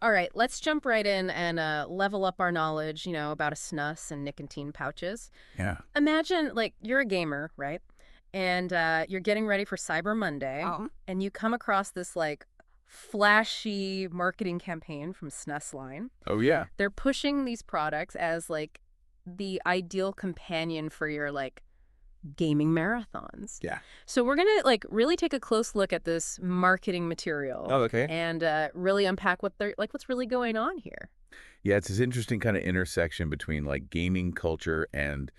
All right, let's jump right in and level up our knowledge, about a snus and nicotine pouches. Yeah. Imagine, like, you're a gamer, right? And you're getting ready for Cyber Monday, and you come across this, like, flashy marketing campaign from Snus line. Oh, yeah. They're pushing these products as, like, the ideal companion for your, like, gaming marathons. Yeah. So we're going to like really take a close look at this marketing material Oh, okay. and really unpack what's really going on here. Yeah, it's this interesting kind of intersection between like gaming culture and,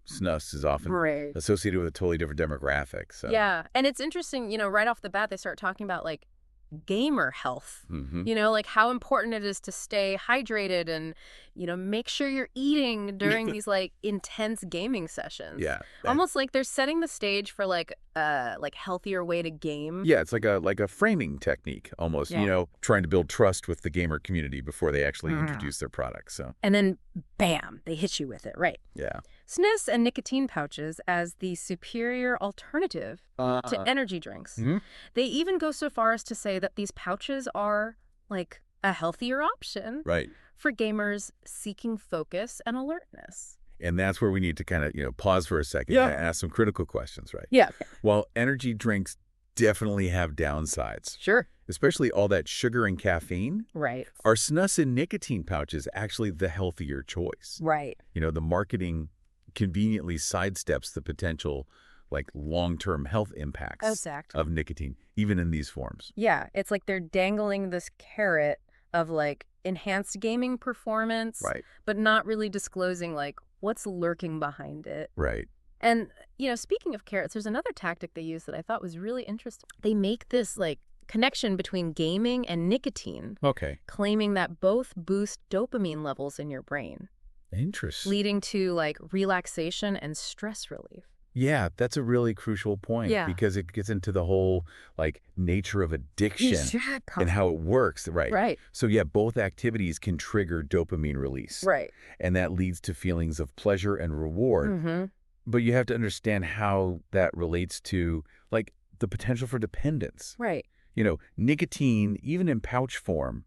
snus is often Right. associated with a totally different demographic. So, Yeah. And it's interesting, right off the bat, they start talking about like gamer health, hmm like how important it is to stay hydrated and, make sure you're eating during these like intense gaming sessions. yeah, Almost like they're setting the stage for like healthier way to game. yeah, it's like a framing technique almost, Yeah. trying to build trust with the gamer community before they actually introduce their products. So, And then bam, they hit you with it, right? yeah. Snus and nicotine pouches as the superior alternative to energy drinks. Mhm. They even go so far as to say that these pouches are like a healthier option Right. for gamers seeking focus and alertness. And that's where we need to kind of, pause for a second Yeah. and ask some critical questions, right? Yeah, While energy drinks definitely have downsides, sure. especially all that sugar and caffeine, Right. are snus and nicotine pouches actually the healthier choice? Right. The marketing conveniently sidesteps the potential, like, long-term health impacts Exactly. of nicotine, even in these forms. Yeah, it's like they're dangling this carrot of like enhanced gaming performance, Right, but not really disclosing like what's lurking behind it. right. And, speaking of carrots, there's another tactic they use that I thought was really interesting. They make this like connection between gaming and nicotine, Okay. claiming that both boost dopamine levels in your brain, Interesting. leading to like relaxation and stress relief. Yeah, that's a really crucial point Yeah. because it gets into the whole, like, nature of addiction and Exactly. how it works, right? Right. So, yeah, both activities can trigger dopamine release, Right. and that leads to feelings of pleasure and reward. Mm-hmm. But you have to understand how that relates to, like, the potential for dependence. Right. Nicotine, even in pouch form,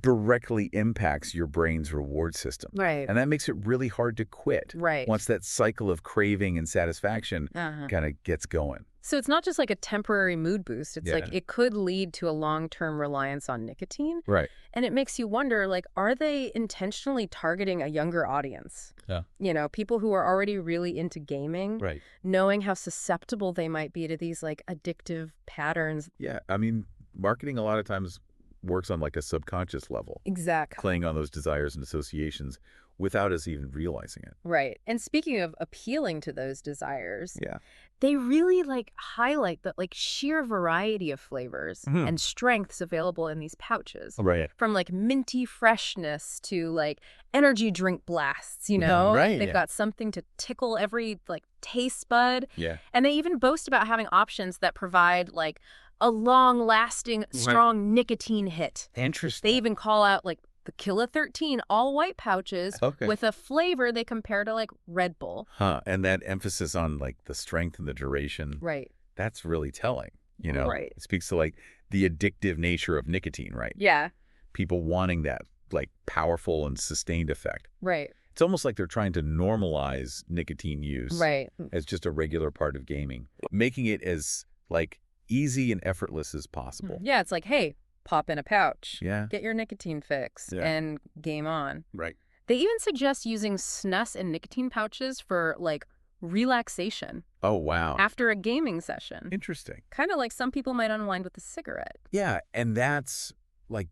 directly impacts your brain's reward system. Right. And that makes it really hard to quit Right. once that cycle of craving and satisfaction Uh-huh. kind of gets going. So it's not just like a temporary mood boost. It's like Yeah. it could lead to a long-term reliance on nicotine. Right. And it makes you wonder, like, are they intentionally targeting a younger audience? Yeah. People who are already really into gaming, Right. knowing how susceptible they might be to these, like, addictive patterns. Yeah. I mean, marketing a lot of times works on like a subconscious level, Exactly. playing on those desires and associations without us even realizing it. Right. And speaking of appealing to those desires, Yeah. they really, like, highlight the, like, sheer variety of flavors Mhm. and strengths available in these pouches. Right. From like minty freshness to like energy drink blasts, Right, They've yeah. got something to tickle every like taste bud. Yeah. And they even boast about having options that provide like a long-lasting, strong nicotine hit. They Interesting. even call out like the Killa 13 all-white pouches Okay. with a flavor they compare to like Red Bull. Huh. And that emphasis on like the strength and the duration, Right. that's really telling. Right. It speaks to like the addictive nature of nicotine, right? Yeah. People wanting that like powerful and sustained effect. Right. It's almost like they're trying to normalize nicotine use Right. as just a regular part of gaming, making it as like easy and effortless as possible. Yeah, it's like, hey, pop in a pouch. Yeah. Get your nicotine fix Yeah. and game on. Right. They even suggest using snus and nicotine pouches for like relaxation Oh, wow. after a gaming session. Interesting. Kind of like some people might unwind with a cigarette. Yeah. And that's like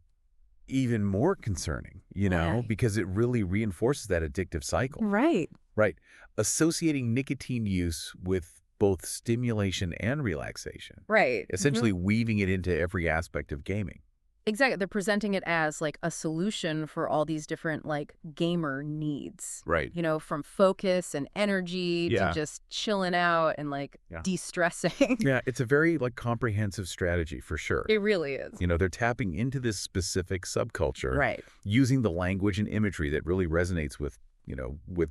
even more concerning, Right. because it really reinforces that addictive cycle. Right. Right. Associating nicotine use with both stimulation and relaxation, Right. essentially weaving it into every aspect of gaming. Exactly. They're presenting it as like a solution for all these different like gamer needs. Right. From focus and energy Yeah. to just chilling out and like Yeah. de-stressing. Yeah, it's a very like comprehensive strategy for sure. It really is. They're tapping into this specific subculture, Right. using the language and imagery that really resonates with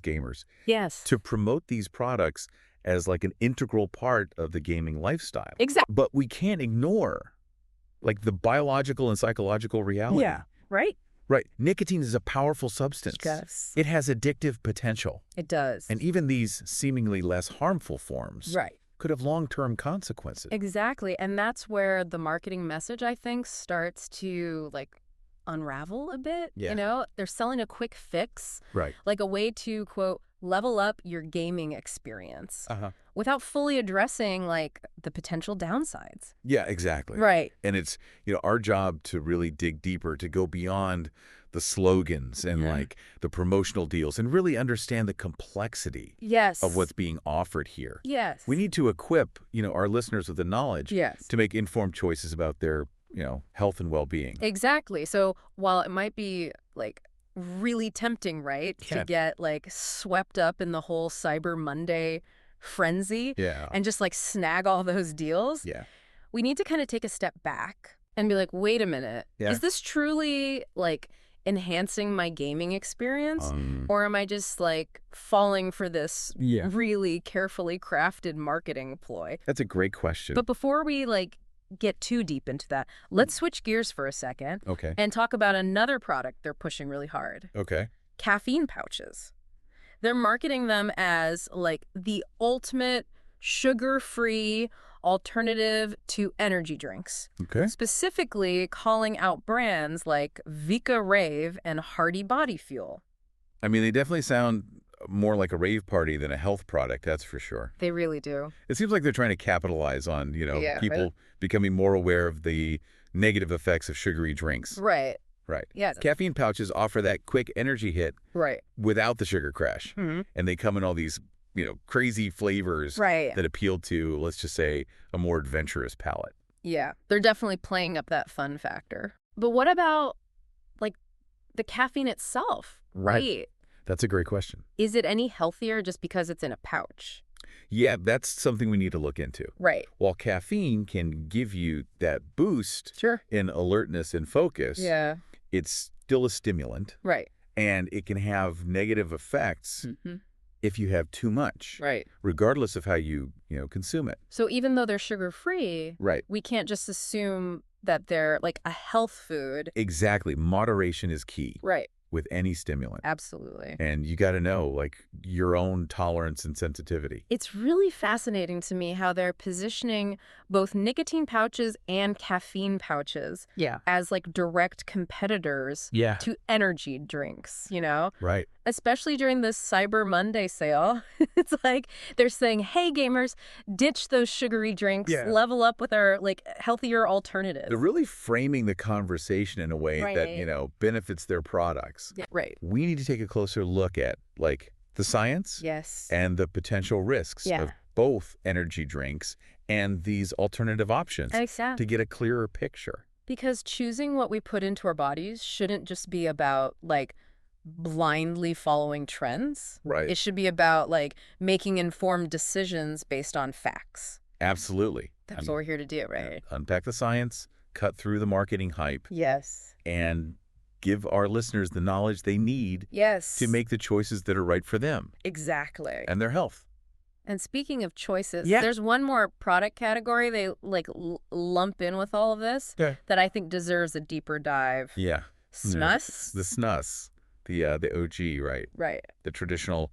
gamers Yes. to promote these products as like an integral part of the gaming lifestyle. Exactly. But we can't ignore like the biological and psychological reality. Yeah, right? Right. Nicotine is a powerful substance. Yes. It has addictive potential. It does. And even these seemingly less harmful forms Right. could have long-term consequences. Exactly. And that's where the marketing message, I think, starts to like unravel a bit. Yeah. You know, they're selling a quick fix, Right. like a way to, quote, level up your gaming experience Uh-huh. without fully addressing like the potential downsides. Yeah, exactly. Right. And it's, our job to really dig deeper, to go beyond the slogans and like the promotional deals and really understand the complexity Yes. of what's being offered here. Yes. We need to equip, our listeners with the knowledge Yes. to make informed choices about their, health and well-being. Exactly. So while it might be like really tempting, right, Yeah. to get like swept up in the whole Cyber Monday frenzy Yeah. and just like snag all those deals, Yeah. we need to kind of take a step back and be like, wait a minute, Yeah. is this truly like enhancing my gaming experience? Or am I just like falling for this really carefully crafted marketing ploy? That's a great question. But before we like get too deep into that, let's switch gears for a second Okay. and talk about another product they're pushing really hard. Okay. Caffeine pouches. They're marketing them as like the ultimate sugar-free alternative to energy drinks. Okay. Specifically calling out brands like Vika Rave and Hardy Body Fuel. I mean, they definitely sound more like a rave party than a health product, that's for sure. They really do. It seems like they're trying to capitalize on, Yeah, people right. becoming more aware of the negative effects of sugary drinks. Right. Right. Yeah. Caffeine pouches offer that quick energy hit Right. without the sugar crash. Mm-hmm. And they come in all these, crazy flavors Right. that appeal to, let's just say, a more adventurous palate. Yeah. They're definitely playing up that fun factor. But what about like the caffeine itself? Right. That's a great question. Is it any healthier just because it's in a pouch? Yeah, that's something we need to look into. Right. While caffeine can give you that boost Sure. in alertness and focus, Yeah. it's still a stimulant, Right. and it can have negative effects if you have too much, Right. regardless of how you, consume it. So even though they're sugar-free, Right. we can't just assume that they're like a health food. Exactly. Moderation is key Right. with any stimulant. Absolutely. And you got to know, like, your own tolerance and sensitivity. It's really fascinating to me how they're positioning both nicotine pouches and caffeine pouches as like direct competitors to energy drinks, Right. Especially during this Cyber Monday sale. It's like they're saying, hey, gamers, ditch those sugary drinks, level up with our like healthier alternatives. They're really framing the conversation in a way that, benefits their products. Yeah, right. We need to take a closer look at, like, the science Yes. and the potential risks of both energy drinks and these alternative options Exactly. to get a clearer picture. Because choosing what we put into our bodies shouldn't just be about like blindly following trends. Right. It should be about like making informed decisions based on facts. Absolutely. That's what we're here to do, right? Unpack the science, cut through the marketing hype, Yes. and give our listeners the knowledge they need Yes. to make the choices that are right for them Exactly. and their health. And speaking of choices, Yeah. there's one more product category they like lump in with all of this that I think deserves a deeper dive. Yeah. Snus? The snus, the OG, right? Right. The traditional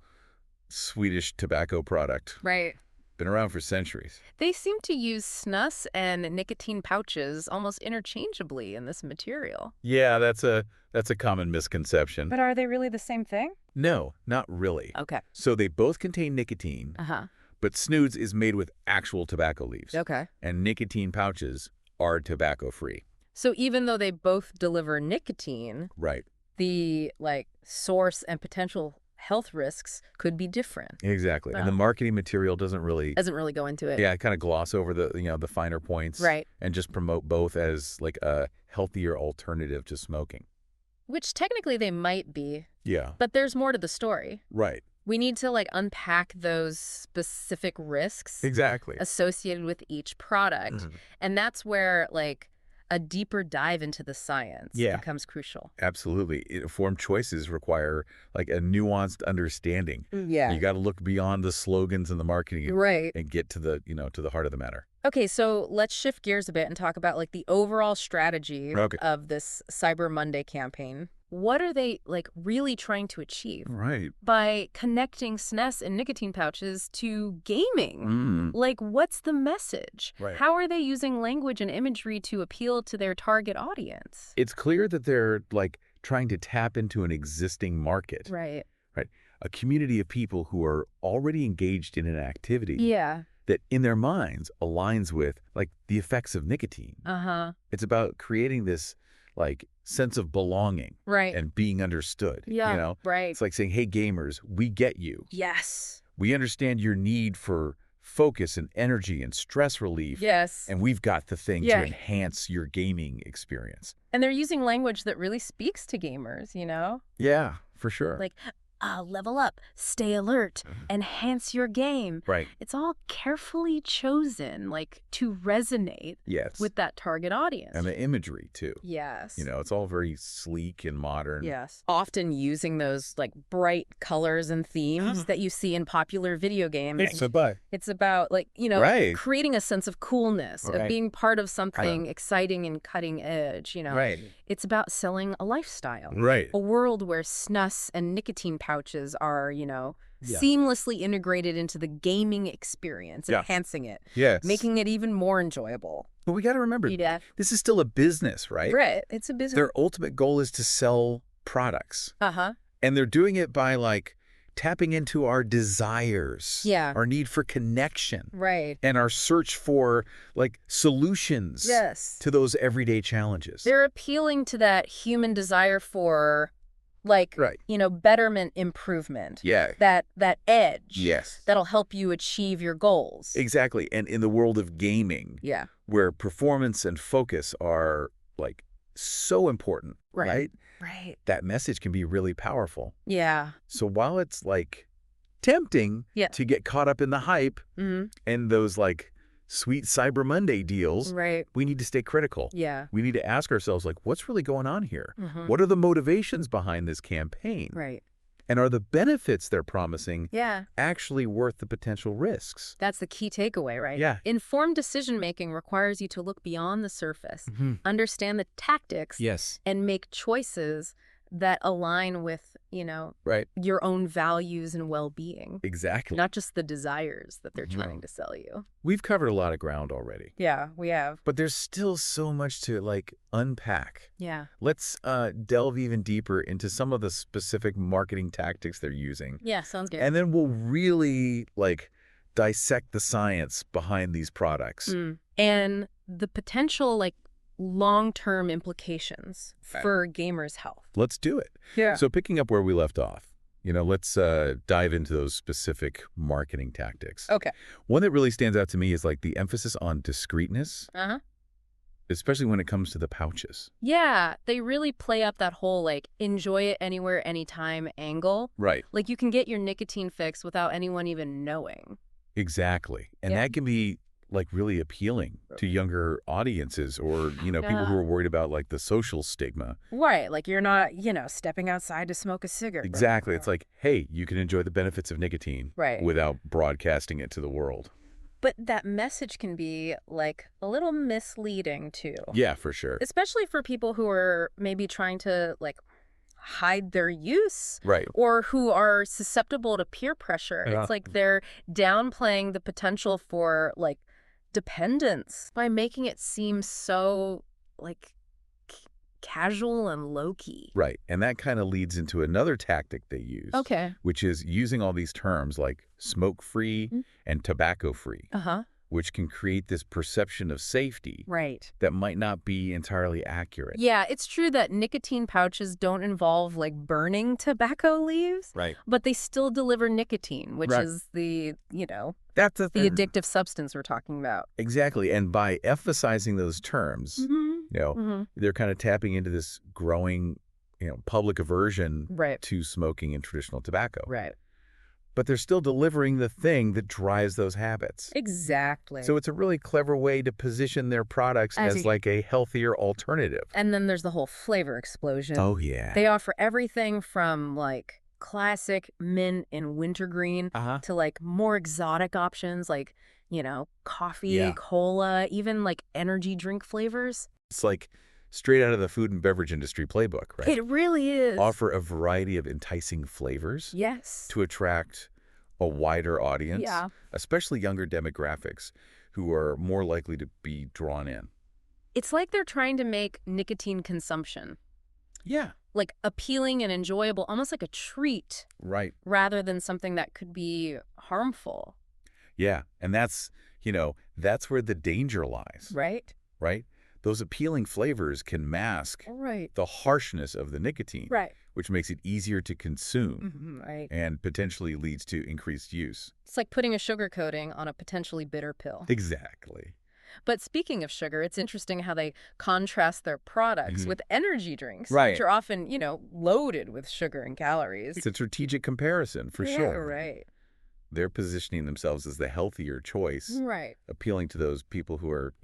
Swedish tobacco product. Right. Been around for centuries. They seem to use snus and nicotine pouches almost interchangeably in this material. Yeah, that's a common misconception. But are they really the same thing? No, not really. Okay. So they both contain nicotine, Uh-huh. but snooze is made with actual tobacco leaves. Okay. And nicotine pouches are tobacco-free. So even though they both deliver nicotine, Right. the like source and potential health risks could be different. Exactly. Oh. And the marketing material doesn't really go into it. kind of gloss over the the finer points. Right. And just promote both as like a healthier alternative to smoking. Which technically they might be, Yeah. but there's more to the story. Right. We need to like unpack those specific risks Exactly. associated with each product. And that's where like a deeper dive into the science becomes crucial. Absolutely. Informed choices require like a nuanced understanding. Yeah. You got to look beyond the slogans and the marketing Right. and get to the, to the heart of the matter. Okay, so let's shift gears a bit and talk about like the overall strategy of this Cyber Monday campaign. What are they like really trying to achieve? Right. By connecting Snus and nicotine pouches to gaming. Like, what's the message? Right. How are they using language and imagery to appeal to their target audience? It's clear that they're like trying to tap into an existing market. Right. Right. A community of people who are already engaged in an activity. Yeah. That in their minds aligns with like the effects of nicotine. It's about creating this like sense of belonging and being understood. Yeah, right. It's like saying, hey, gamers, we get you. Yes. We understand your need for focus and energy and stress relief. Yes. And we've got the thing to enhance your gaming experience. And they're using language that really speaks to gamers, Yeah, for sure. Like, level up, stay alert, enhance your game. Right. It's all carefully chosen, like, to resonate with that target audience. And the imagery, too. Yes. It's all very sleek and modern. Yes. Often using those, like, bright colors and themes that you see in popular video games. It's about, like, creating a sense of coolness, of being part of something exciting and cutting edge, Right. It's about selling a lifestyle. Right. A world where snus and nicotine pouches are, seamlessly integrated into the gaming experience, enhancing it, making it even more enjoyable. But we got to remember, this is still a business, right? Right. It's a business. Their ultimate goal is to sell products. And they're doing it by, like, tapping into our desires, our need for connection, and our search for like solutions to those everyday challenges. They're appealing to that human desire for like, betterment, improvement. That edge. That'll help you achieve your goals. Exactly. And in the world of gaming, where performance and focus are like so important, right? That message can be really powerful. So while it's like tempting to get caught up in the hype and those like sweet Cyber Monday deals, we need to stay critical. We need to ask ourselves, like, what's really going on here? What are the motivations behind this campaign? And are the benefits they're promising actually worth the potential risks? That's the key takeaway, right? Informed decision-making requires you to look beyond the surface, understand the tactics, and make choices that align with, your own values and well-being. Exactly. Not just the desires that they're trying to sell you. We've covered a lot of ground already. Yeah, we have. But there's still so much to, like, unpack. Let's delve even deeper into some of the specific marketing tactics they're using. Yeah, sounds good. And then we'll really, like, dissect the science behind these products. And the potential, like, long-term implications for gamers' health. Let's do it. So picking up where we left off, let's dive into those specific marketing tactics. One that really stands out to me is like the emphasis on discreetness, especially when it comes to the pouches. Yeah, they really play up that whole like enjoy it anywhere, anytime angle. Like you can get your nicotine fix without anyone even knowing. Exactly. And that can be like really appealing to younger audiences or, people who are worried about like the social stigma. Like you're not, stepping outside to smoke a cigarette. Exactly. It's like, hey, you can enjoy the benefits of nicotine without broadcasting it to the world. But that message can be like a little misleading too. Yeah, for sure. Especially for people who are maybe trying to like hide their use or who are susceptible to peer pressure. It's like they're downplaying the potential for like dependence by making it seem so like casual and low-key. And that kind of leads into another tactic they use. Which is using all these terms like smoke-free and tobacco-free. Which can create this perception of safety that might not be entirely accurate. Yeah, it's true that nicotine pouches don't involve like burning tobacco leaves, but they still deliver nicotine, which is the, that's the addictive substance we're talking about. Exactly. And by emphasizing those terms, they're kind of tapping into this growing, public aversion to smoking and traditional tobacco. but they're still delivering the thing that drives those habits. Exactly. So it's a really clever way to position their products as like a healthier alternative. And then there's the whole flavor explosion. Oh, yeah. They offer everything from like classic mint and wintergreen to like more exotic options like, coffee, cola, even like energy drink flavors. It's like straight out of the food and beverage industry playbook, right? It really is. Offer a variety of enticing flavors. Yes. To attract a wider audience, especially younger demographics who are more likely to be drawn in. It's like they're trying to make nicotine consumption. Yeah. Like appealing and enjoyable, almost like a treat. Right. Rather than something that could be harmful. Yeah. And that's, that's where the danger lies. Right. Right? Those appealing flavors can mask the harshness of the nicotine, which makes it easier to consume and potentially leads to increased use. It's like putting a sugar coating on a potentially bitter pill. Exactly. But speaking of sugar, it's interesting how they contrast their products with energy drinks, right, which are often, loaded with sugar and calories. It's a strategic comparison, for sure. Right. They're positioning themselves as the healthier choice, right, appealing to those people who are,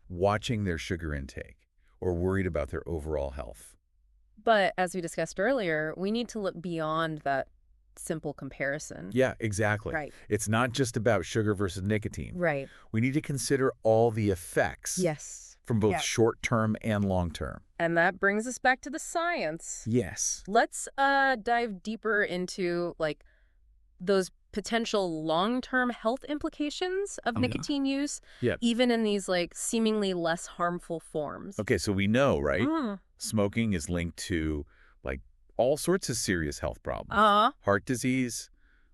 watching their sugar intake or worried about their overall health. But as we discussed earlier, we need to look beyond that simple comparison. Yeah, exactly. Right. It's not just about sugar versus nicotine. Right. We need to consider all the effects. Yes. From both short-term and long-term. And that brings us back to the science. Yes. Let's dive deeper into like those potential long-term health implications of nicotine use, even in these like seemingly less harmful forms. Okay, so we know, right? Smoking is linked to like all sorts of serious health problems. Heart disease,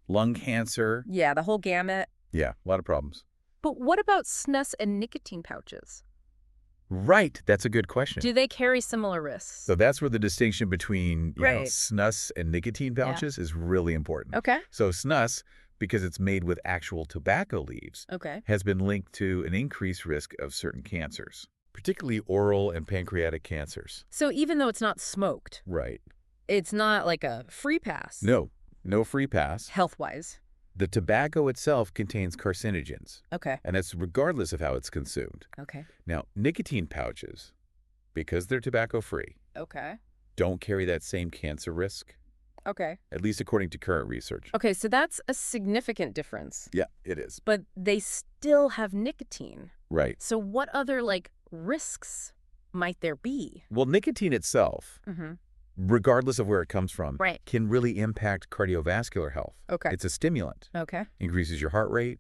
lung cancer. Yeah, the whole gamut. Yeah, a lot of problems. But what about snus and nicotine pouches? Right. That's a good question. Do they carry similar risks? So that's where the distinction between snus and nicotine pouches is really important. Okay. So snus, because it's made with actual tobacco leaves, has been linked to an increased risk of certain cancers, particularly oral and pancreatic cancers. So even though it's not smoked, it's not like a free pass? No free pass. Health-wise? The tobacco itself contains carcinogens. And that's regardless of how it's consumed. Now, nicotine pouches, because they're tobacco-free, don't carry that same cancer risk. At least according to current research. So that's a significant difference. Yeah, it is. But they still have nicotine. Right. So what other, like, risks might there be? Well, nicotine itself, regardless of where it comes from, can really impact cardiovascular health. It's a stimulant. Increases your heart rate,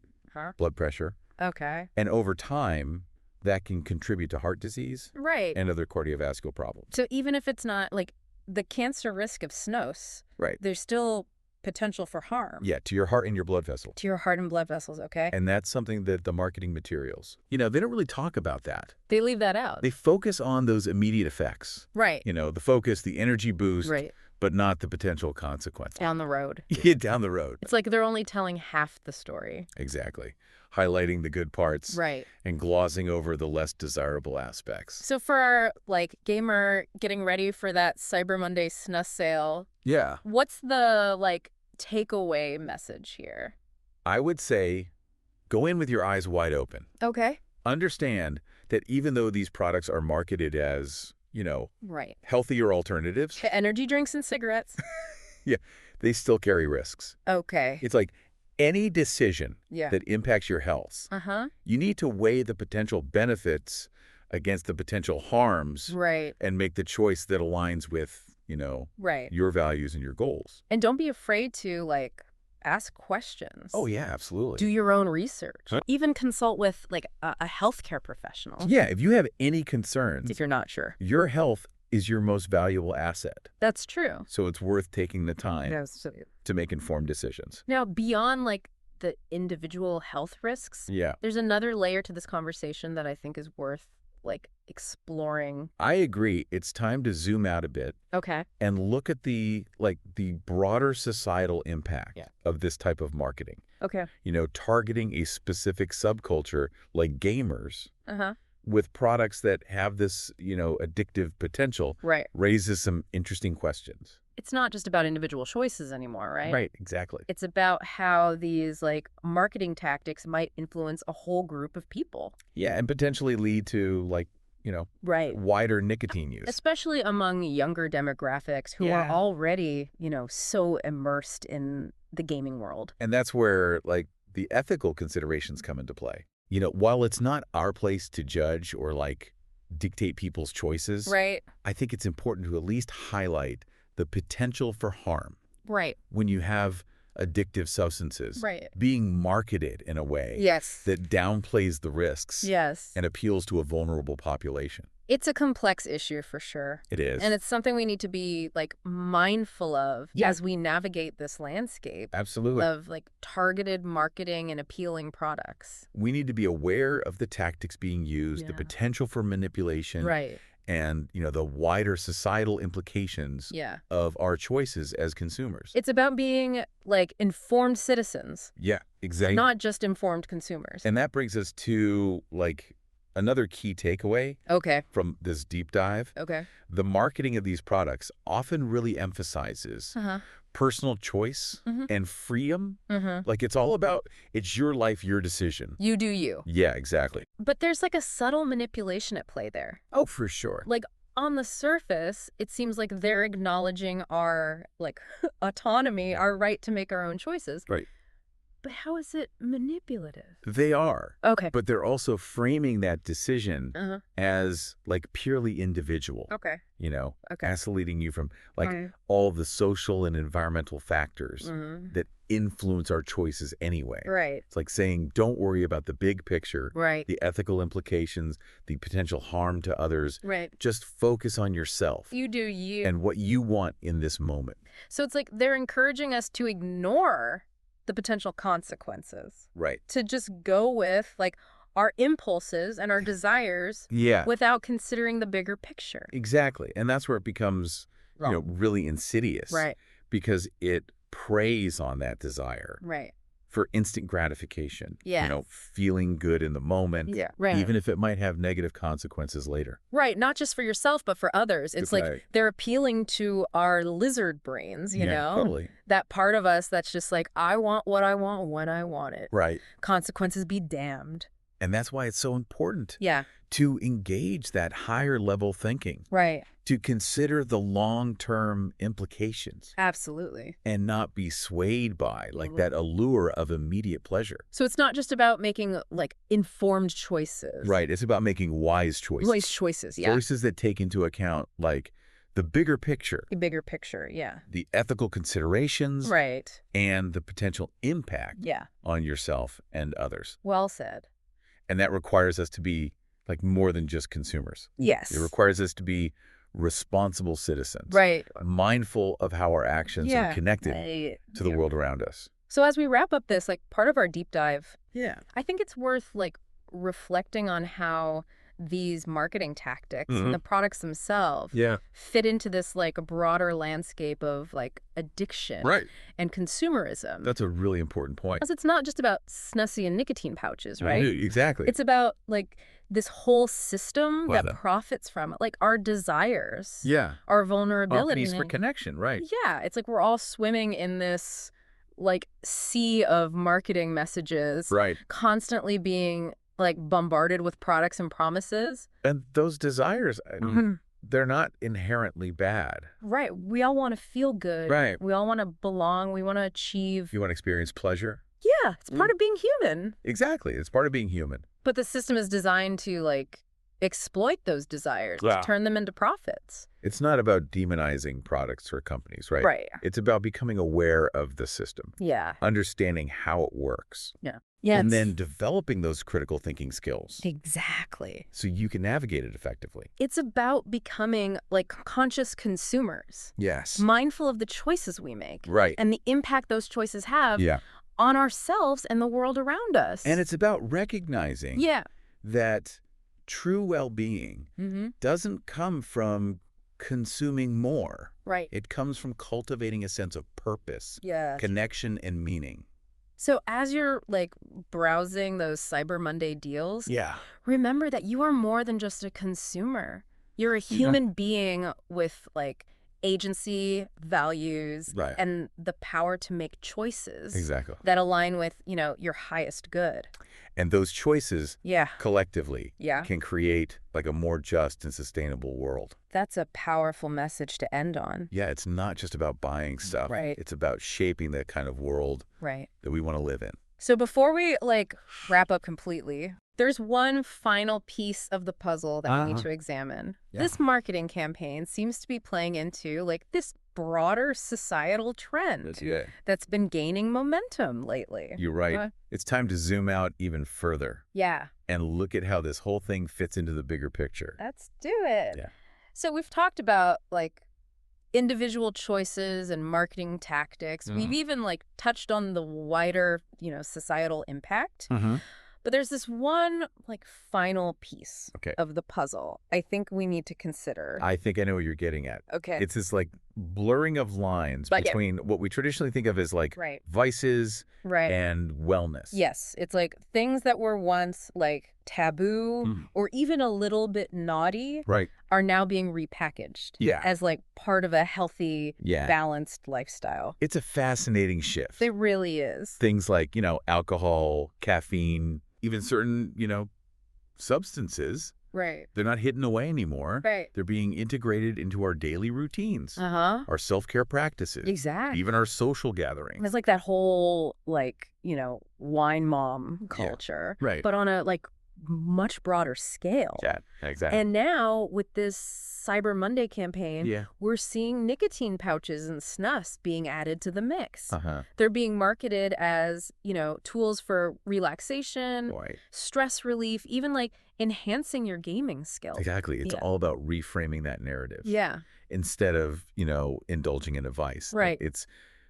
blood pressure. And over time, that can contribute to heart disease and other cardiovascular problems. So even if it's not, like, the cancer risk of snus, there's still potential for harm. Yeah, to your heart and your blood vessels. To your heart and blood vessels, And that's something that the marketing materials, they don't really talk about that. They leave that out. They focus on those immediate effects. The focus, the energy boost, but not the potential consequences. Down the road. Down the road. It's like they're only telling half the story. Exactly. Highlighting the good parts. And glossing over the less desirable aspects. So for our, like, gamer getting ready for that Cyber Monday snus sale, what's the, like, takeaway message here? I would say go in with your eyes wide open. Understand that even though these products are marketed as, healthier alternatives. To energy drinks and cigarettes. They still carry risks. It's like any decision that impacts your health, you need to weigh the potential benefits against the potential harms and make the choice that aligns with, your values and your goals. And don't be afraid to, like, ask questions. Oh, yeah, absolutely. Do your own research. Even consult with, like, a healthcare professional. Yeah, if you have any concerns. If you're not sure. Your health is your most valuable asset. That's true. So it's worth taking the time to make informed decisions. Now, beyond, like, the individual health risks, there's another layer to this conversation that I think is worth, like, exploring. I agree. It's time to zoom out a bit. And look at the broader societal impact of this type of marketing. Targeting a specific subculture like gamers with products that have this, addictive potential raises some interesting questions. It's not just about individual choices anymore, right? Right, exactly. It's about how these marketing tactics might influence a whole group of people. Yeah, and potentially lead to wider nicotine use. Especially among younger demographics who are already, so immersed in the gaming world. And that's where the ethical considerations come into play. While it's not our place to judge or dictate people's choices, right? I think it's important to at least highlight the potential for harm. Right. When you have addictive substances being marketed in a way that downplays the risks and appeals to a vulnerable population. It's a complex issue for sure. It is. And it's something we need to be mindful of as we navigate this landscape. Absolutely. Of targeted marketing and appealing products. We need to be aware of the tactics being used, the potential for manipulation. Right. And, the wider societal implications of our choices as consumers. It's about being, informed citizens. Yeah, exactly. Not just informed consumers. And that brings us to, another key takeaway from this deep dive. The marketing of these products often really emphasizes personal choice and freedom. It's all about, it's your life, your decision. You do you. Yeah, exactly. But there's a subtle manipulation at play there. Oh, for sure. On the surface, it seems like they're acknowledging our autonomy, our right to make our own choices. Right. But how is it manipulative? They are. Okay. But they're also framing that decision as purely individual. Okay. Isolating you from all the social and environmental factors that influence our choices anyway. Right. It's like saying, don't worry about the big picture, the ethical implications, the potential harm to others. Right. Just focus on yourself. You do you. And what you want in this moment. So it's they're encouraging us to ignore the potential consequences. Right. To just go with our impulses and our desires without considering the bigger picture. Exactly. And that's where it becomes really insidious. Right. Because it preys on that desire. Right. For instant gratification. Yeah. Feeling good in the moment. Yeah. Right. Even if it might have negative consequences later. Right. Not just for yourself, but for others. It's they're appealing to our lizard brains, you know? Totally. That part of us that's just I want what I want when I want it. Right. Consequences be damned. And that's why it's so important. Yeah. To engage that higher level thinking. Right. To consider the long-term implications. Absolutely. And not be swayed by that allure of immediate pleasure. So it's not just about making informed choices. Right. It's about making wise choices. Wise choices, yeah. Choices that take into account the bigger picture. The bigger picture, yeah. The ethical considerations. Right. And the potential impact on yourself and others. Well said. And that requires us to be more than just consumers. Yes. It requires us to be responsible citizens. Right. Mindful of how our actions are connected to the world around us. So as we wrap up this, part of our deep dive, I think it's worth reflecting on how these marketing tactics and the products themselves fit into this broader landscape of addiction and consumerism. That's a really important point. Because it's not just about Snus and Nicotine pouches, right? Exactly. It's about this whole system that profits from it, our desires, our vulnerability. Opportunities for connection, right? Yeah, it's we're all swimming in this sea of marketing messages, constantly being bombarded with products and promises. And those desires, they're not inherently bad. Right. We all want to feel good. Right. We all want to belong. We want to achieve. You want to experience pleasure? Yeah, it's part of being human. Exactly. It's part of being human. But the system is designed to exploit those desires, to turn them into profits. It's not about demonizing products or companies, right? Right. It's about becoming aware of the system. Yeah. Understanding how it works. Yeah. And then developing those critical thinking skills. Exactly. So you can navigate it effectively. It's about becoming conscious consumers. Yes. Mindful of the choices we make. Right. And the impact those choices have on ourselves and the world around us. And it's about recognizing that true well-being doesn't come from consuming more. Right. It comes from cultivating a sense of purpose, connection, and meaning. So as you're like browsing those Cyber Monday deals, remember that you are more than just a consumer. You're a human being with like agency, values, and the power to make choices that align with, your highest good. And those choices collectively can create like a more just and sustainable world. That's a powerful message to end on. Yeah, it's not just about buying stuff. It's about shaping the kind of world that we want to live in. So before we like wrap up completely, there's one final piece of the puzzle that we need to examine. This marketing campaign seems to be playing into like this broader societal trend that's been gaining momentum lately. You're right. It's time to zoom out even further. And look at how this whole thing fits into the bigger picture. Let's do it. So we've talked about like individual choices and marketing tactics. We've even like touched on the wider, societal impact. But there's this one like final piece of the puzzle I think we need to consider. I think I know what you're getting at. It's this like blurring of lines between what we traditionally think of as like vices and wellness. Yes. It's like things that were once like taboo or even a little bit naughty are now being repackaged as like part of a healthy, balanced lifestyle. It's a fascinating shift. It really is. Things like, alcohol, caffeine, even certain, substances. They're not hidden away anymore. They're being integrated into our daily routines, our self-care practices, even our social gatherings. It's like that whole like, wine mom culture, but on a like much broader scale. Exactly. And now with this Cyber Monday campaign, we're seeing nicotine pouches and snus being added to the mix. They're being marketed as, tools for relaxation, stress relief, even like enhancing your gaming skills. Exactly. It's all about reframing that narrative. Instead of, indulging in a vice. It's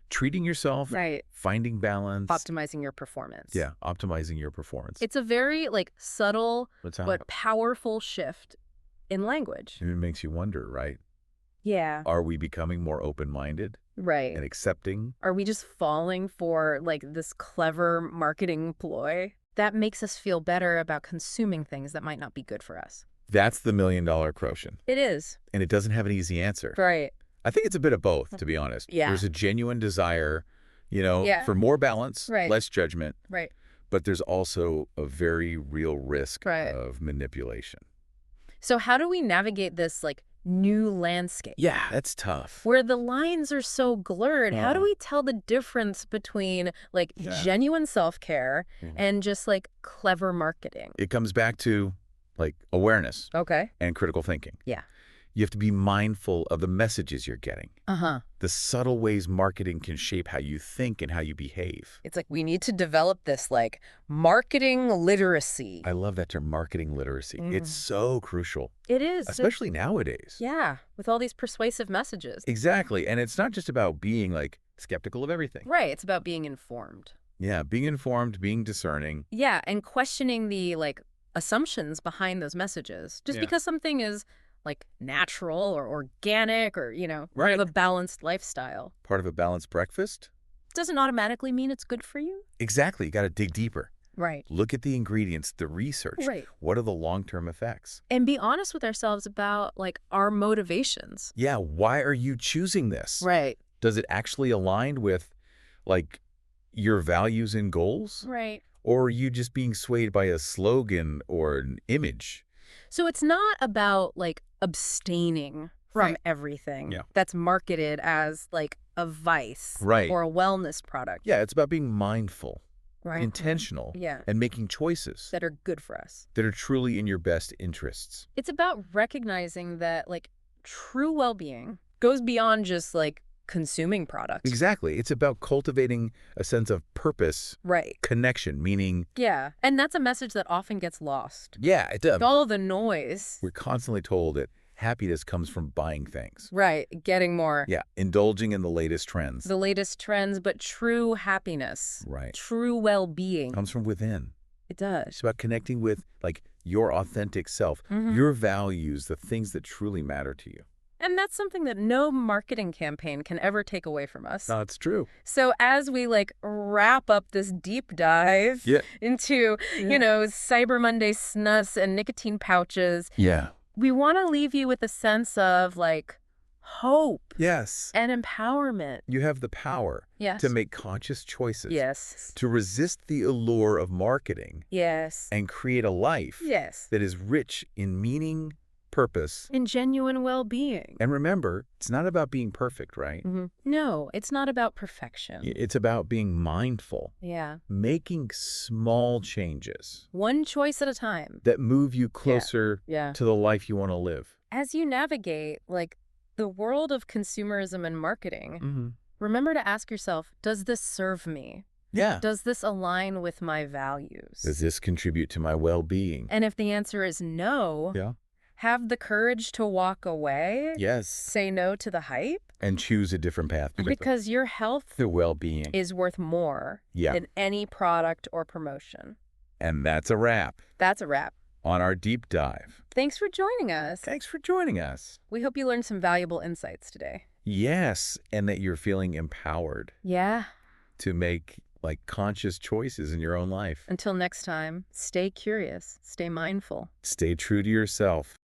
treating yourself, finding balance. Optimizing your performance. Optimizing your performance. It's a very like subtle but powerful shift in language. It makes you wonder, right? Are we becoming more open-minded? And accepting? Are we just falling for like this clever marketing ploy that makes us feel better about consuming things that might not be good for us? That's the million-dollar question. It is. And it doesn't have an easy answer. I think it's a bit of both, to be honest. There's a genuine desire, for more balance, less judgment. But there's also a very real risk of manipulation. So how do we navigate this like new landscape? That's tough. Where the lines are so blurred. How do we tell the difference between like genuine self-care and just like clever marketing? It comes back to like awareness and critical thinking. You have to be mindful of the messages you're getting. The subtle ways marketing can shape how you think and how you behave. It's like we need to develop this like marketing literacy. I love that term, marketing literacy. It's so crucial. It is. Especially nowadays. With all these persuasive messages. Exactly. And it's not just about being like skeptical of everything. It's about being informed. Being informed, being discerning. And questioning the like assumptions behind those messages. Just because something is like natural or organic or, part of a balanced lifestyle. Part of a balanced breakfast? Doesn't automatically mean it's good for you. Exactly. You got to dig deeper. Right. Look at the ingredients, the research. Right. What are the long-term effects? And be honest with ourselves about, like, our motivations. Yeah, why are you choosing this? Right. Does it actually align with, like, your values and goals? Right. Or are you just being swayed by a slogan or an image? So it's not about, like, abstaining from everything that's marketed as, like, a vice or a wellness product. Yeah, it's about being mindful. Intentional, and making choices that are good for us, that are truly in your best interests. It's about recognizing that, like, true well-being goes beyond just, like, consuming products. Exactly. It's about cultivating a sense of purpose, connection, meaning... and that's a message that often gets lost. It does. With all of the noise. We're constantly told that happiness comes from buying things. Getting more. Indulging in the latest trends. The latest trends, but true happiness. True well-being. Comes from within. It does. It's about connecting with, like, your authentic self, your values, the things that truly matter to you. And that's something that no marketing campaign can ever take away from us. That's true. So as we wrap up this deep dive into, Cyber Monday snus and nicotine pouches, we want to leave you with a sense of hope. Yes. And empowerment. You have the power to make conscious choices. Yes. To resist the allure of marketing. Yes. And create a life that is rich in meaning, purpose, and genuine well-being. And remember, it's not about being perfect, right? No, it's not about perfection. It's about being mindful. Yeah. Making small changes. One choice at a time. That move you closer to the life you want to live. As you navigate, the world of consumerism and marketing, remember to ask yourself, does this serve me? Yeah. Does this align with my values? Does this contribute to my well-being? And if the answer is no, have the courage to walk away. Yes. Say no to the hype. And choose a different path. Because your health the well-being is worth more than any product or promotion. And that's a wrap. That's a wrap. On our deep dive. Thanks for joining us. Thanks for joining us. We hope you learned some valuable insights today. Yes, and that you're feeling empowered. Yeah. To make conscious choices in your own life. Until next time, stay curious, stay mindful. Stay true to yourself.